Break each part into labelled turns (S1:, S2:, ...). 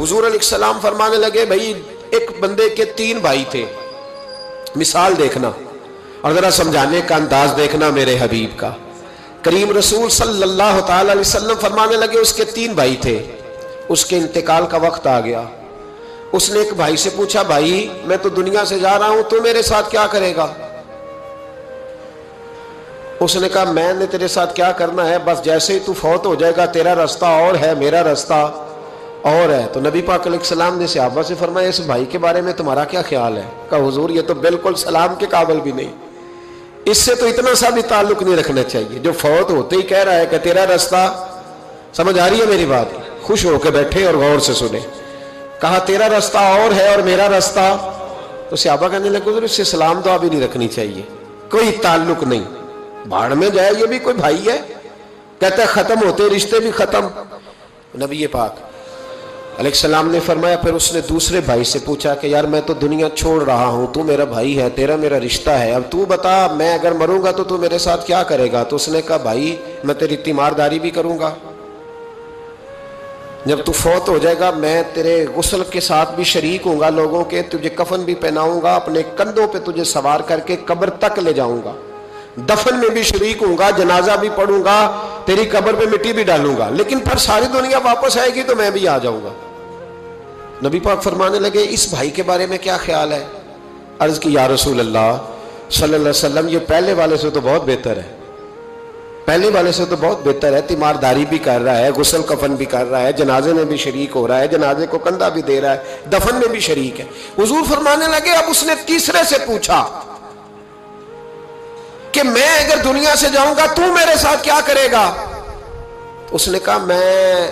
S1: حضور علیہ السلام فرمانے لگے بھائی ایک بندے کے 3 بھائی تھے، مثال دیکھنا اور ذرا سمجھانے کا انداز دیکھنا میرے حبیب کا۔ کریم رسول صلی اللہ تعالی علیہ وسلم فرمانے لگے اس کے 3 بھائی تھے، اس کے انتقال کا وقت آ گیا۔ اس نے ایک بھائی سے پوچھا بھائی میں تو دنیا سے جا رہا ہوں، تو میرے ساتھ کیا کرے گا؟ اس نے کہا میں نے تیرے ساتھ کیا کرنا ہے، بس جیسے ہی تو فوت ہو جائے گا تیرا رستہ اور ہے میرا رستہ اور ہے۔ تو نبی پاک علیہ السلام نے صحابہ سے فرمایا اس بھائی کے بارے میں تمہارا کیا خیال ہے؟ کہا حضور یہ تو بالکل سلام کے قابل بھی نہیں، اس سے تو اتنا سا بھی تعلق نہیں رکھنا چاہیے، جو فوت ہوتے ہی کہہ رہا ہے کہ تیرا رستہ۔ سمجھ آ رہی ہے میری بات؟ خوش ہو کے بیٹھے اور غور سے سنے۔ کہا تیرا رستہ اور ہے اور میرا رستہ، تو صحابہ کہنے لگے حضور اس سے سلام دعا بھی نہیں رکھنی چاہیے، کوئی تعلق نہیں، بھاڑ میں جائے یہ بھی کوئی بھائی ہے؟ کہتے ہیں ختم ہوتے رشتے بھی ختم۔ نبی پاک علیہ السلام نے فرمایا پھر اس نے دوسرے بھائی سے پوچھا کہ یار میں تو دنیا چھوڑ رہا ہوں، تو میرا بھائی ہے، تیرا میرا رشتہ ہے، اب تو بتا میں اگر مروں گا تو میرے ساتھ کیا کرے گا؟ تو اس نے کہا بھائی میں تیری تیمارداری بھی کروں گا، جب تو فوت ہو جائے گا میں تیرے غسل کے ساتھ بھی شریک ہوں گا، لوگوں کے تجھے کفن بھی پہناؤں گا، اپنے کندھوں پہ تجھے سوار کر کے قبر تک لے جاؤں گا، دفن میں بھی شریک ہوں گا، جنازہ بھی پڑھوں گا، تیری قبر پہ مٹی بھی ڈالوں گا، لیکن پھر ساری دنیا واپس آئے گی تو میں بھی آ جاؤں گا۔ نبی پاک فرمانے لگے اس بھائی کے بارے میں کیا خیال ہے؟ عرض کی یا رسول اللہ صلی اللہ علیہ وسلم یہ پہلے والے سے تو بہت بہتر ہے، پہلے والے سے تو بہت بہتر ہے، تیمارداری بھی کر رہا ہے، غسل کفن بھی کر رہا ہے، جنازے میں بھی شریک ہو رہا ہے، جنازے کو کندھا بھی دے رہا ہے، دفن میں بھی شریک ہے۔ حضور فرمانے لگے اب اس نے تیسرے سے پوچھا کہ میں اگر دنیا سے جاؤں گا تو میرے ساتھ کیا کرے گا؟ اس نے کہا میں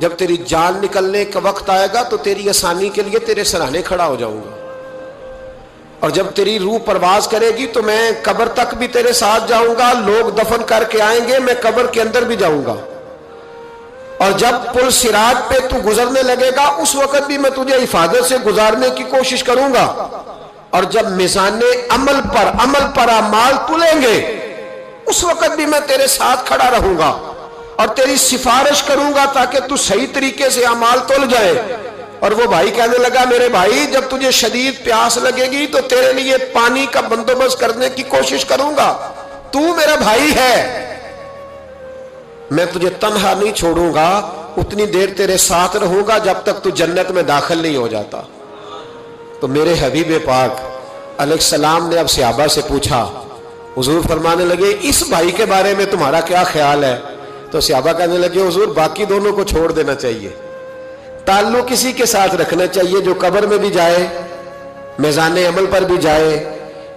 S1: جب تیری جان نکلنے کا وقت آئے گا تو تیری آسانی کے لیے تیرے سرانے کھڑا ہو جاؤں گا، اور جب تیری روح پرواز کرے گی تو میں قبر تک بھی تیرے ساتھ جاؤں گا، لوگ دفن کر کے آئیں گے میں قبر کے اندر بھی جاؤں گا، اور جب پل صراط پہ تو گزرنے لگے گا اس وقت بھی میں تجھے حفاظت سے گزارنے کی کوشش کروں گا، اور جب میزان عمل پر اعمال تلیں گے اس وقت بھی میں تیرے ساتھ کھڑا رہوں گا اور تیری سفارش کروں گا تاکہ تو صحیح طریقے سے اعمال تل جائے۔ اور وہ بھائی کہنے لگا میرے بھائی جب تجھے شدید پیاس لگے گی تو تیرے لیے پانی کا بندوبست کرنے کی کوشش کروں گا، تو میرا بھائی ہے، میں تجھے تنہا نہیں چھوڑوں گا، اتنی دیر تیرے ساتھ رہوں گا جب تک تو جنت میں داخل نہیں ہو جاتا۔ تو میرے حبیب پاک علیہ السلام نے اب صحابہ سے پوچھا، حضور فرمانے لگے اس بھائی کے بارے میں تمہارا کیا خیال ہے؟ تو صحابہ کہنے لگے حضور باقی دونوں کو چھوڑ دینا چاہیے، تعلق کسی کے ساتھ رکھنا چاہیے جو قبر میں بھی جائے، میزان عمل پر بھی جائے،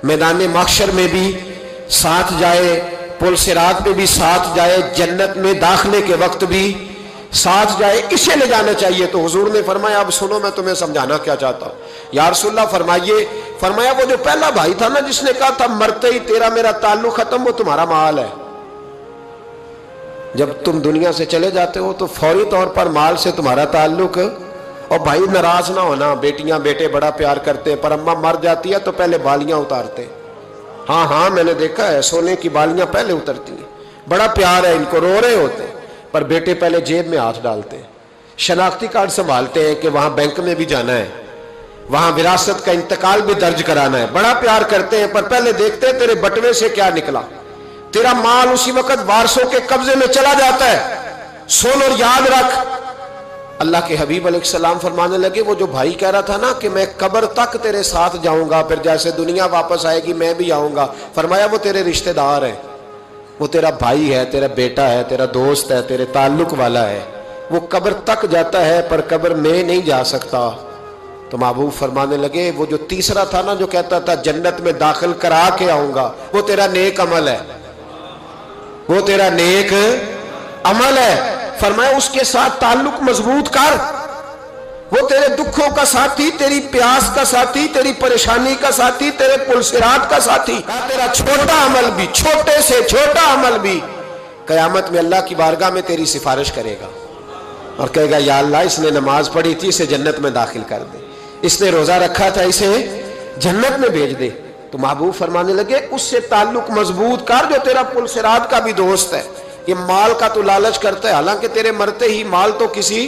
S1: میدان محشر میں بھی ساتھ جائے، پل صراط پہ بھی ساتھ جائے، جنت میں داخلے کے وقت بھی ساتھ جائے، اسے لے جانا چاہیے۔ تو حضور نے فرمایا اب سنو میں تمہیں سمجھانا کیا چاہتا ہوں۔ یا رسول اللہ فرمائیے، فرمایا وہ جو پہلا بھائی تھا نا جس نے کہا تھا مرتے ہی تیرا میرا تعلق ختم، وہ تمہارا مال ہے، جب تم دنیا سے چلے جاتے ہو تو فوری طور پر مال سے تمہارا تعلق۔ اور بھائی ناراض نہ ہونا، بیٹیاں بیٹے بڑا پیار کرتے ہیں، پر اماں مر جاتی ہے تو پہلے بالیاں اتارتے، ہاں میں نے دیکھا ہے سونے کی بالیاں پہلے اترتی ہیں، بڑا پیار ہے ان کو، رو رہے ہوتے پر بیٹے پہلے جیب میں ہاتھ ڈالتے ہیں، شناختی کارڈ سنبھالتے ہیں کہ وہاں بینک میں بھی جانا ہے، وہاں وراثت کا انتقال بھی درج کرانا ہے، بڑا پیار کرتے ہیں پر پہلے دیکھتے ہیں تیرے بٹوے سے کیا نکلا، تیرا مال اسی وقت وارثوں کے قبضے میں چلا جاتا ہے، سن اور یاد رکھ۔ اللہ کے حبیب علیہ السلام فرمانے لگے وہ جو بھائی کہہ رہا تھا نا کہ میں قبر تک تیرے ساتھ جاؤں گا، پھر جیسے دنیا واپس آئے گی میں بھی آؤں گا، فرمایا وہ تیرے رشتہ دار ہے، وہ تیرا بھائی ہے، تیرا بیٹا ہے، تیرا دوست ہے، تیرے تعلق والا ہے، وہ قبر تک جاتا ہے پر قبر میں نہیں جا سکتا۔ تو محبوب فرمانے لگے وہ جو تیسرا تھا نا جو کہتا تھا جنت میں داخل کرا کے آؤں گا، وہ تیرا نیک عمل ہے، وہ تیرا نیک عمل ہے، فرمایا اس کے ساتھ تعلق مضبوط کر، وہ تیرے دکھوں کا ساتھی، تیری پیاس کا ساتھی، تیری پریشانی کا ساتھی، تیرے پل صراط کا ساتھی، تیرا چھوٹا عمل بھی، چھوٹے سے چھوٹا عمل بھی قیامت میں اللہ کی بارگاہ میں تیری سفارش کرے گا اور کہے گا یا اللہ اس نے نماز پڑھی تھی اسے جنت میں داخل کر دے، اس نے روزہ رکھا تھا اسے جنت میں بھیج دے۔ تو محبوب فرمانے لگے اس سے تعلق مضبوط کر جو تیرا پل صراط کا بھی دوست ہے۔ یہ مال کا تو لالچ کرتا ہے، حالانکہ تیرے مرتے ہی مال تو کسی